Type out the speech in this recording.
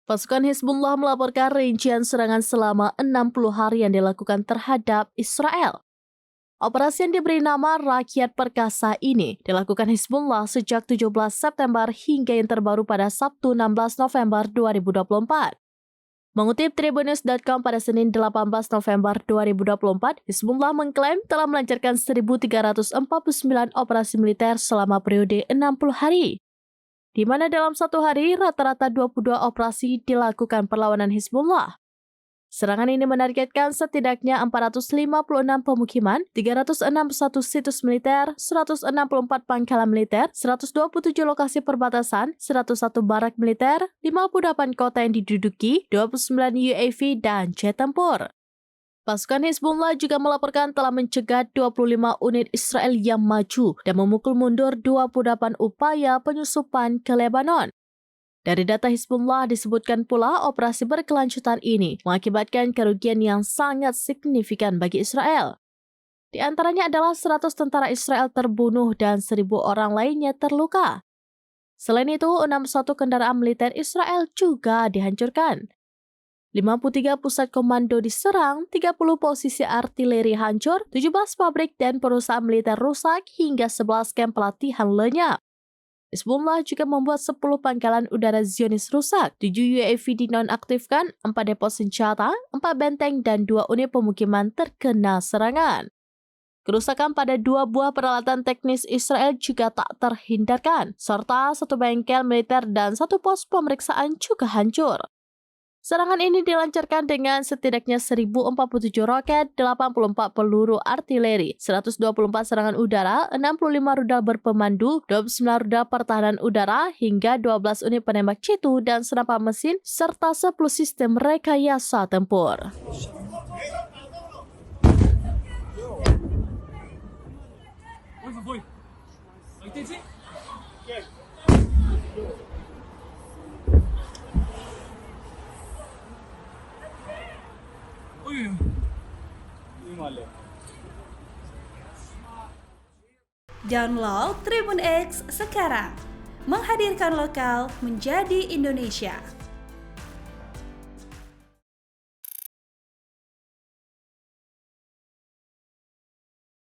Pasukan Hizbullah melaporkan rincian serangan selama 60 hari yang dilakukan terhadap Israel. Operasi yang diberi nama Rakyat Perkasa ini dilakukan Hizbullah sejak 17 September hingga yang terbaru pada Sabtu 16 November 2024. Mengutip Tribunnews.com pada Senin 18 November 2024, Hizbullah mengklaim telah melancarkan 1.349 operasi militer selama periode 60 hari. Di mana dalam satu hari rata-rata 22 operasi dilakukan perlawanan Hizbullah. Serangan ini menargetkan setidaknya 456 pemukiman, 361 situs militer, 164 pangkalan militer, 127 lokasi perbatasan, 101 barak militer, 58 kota yang diduduki, 29 UAV dan jet tempur. Pasukan Hizbullah juga melaporkan telah mencegat 25 unit Israel yang maju dan memukul mundur 28 upaya penyusupan ke Lebanon. Dari data Hizbullah disebutkan pula operasi berkelanjutan ini mengakibatkan kerugian yang sangat signifikan bagi Israel. Di antaranya adalah 100 tentara Israel terbunuh dan 1.000 orang lainnya terluka. Selain itu, 61 kendaraan militer Israel juga dihancurkan. 53 pusat komando diserang, 30 posisi artileri hancur, 17 pabrik dan perusahaan militer rusak, hingga 11 kamp pelatihan lenyap. Hizbullah juga membuat 10 pangkalan udara Zionis rusak, 7 UAV dinonaktifkan, 4 depo senjata, 4 benteng, dan 2 unit pemukiman terkena serangan. Kerusakan pada 2 buah peralatan teknis Israel juga tak terhindarkan, serta 1 bengkel militer dan 1 pos pemeriksaan juga hancur. Serangan ini dilancarkan dengan setidaknya 1.047 roket, 84 peluru artileri, 124 serangan udara, 65 rudal berpemandu, 29 rudal pertahanan udara, hingga 12 unit penembak jitu dan senapan mesin, serta 10 sistem rekayasa tempur. Download Tribun X sekarang, menghadirkan lokal menjadi Indonesia.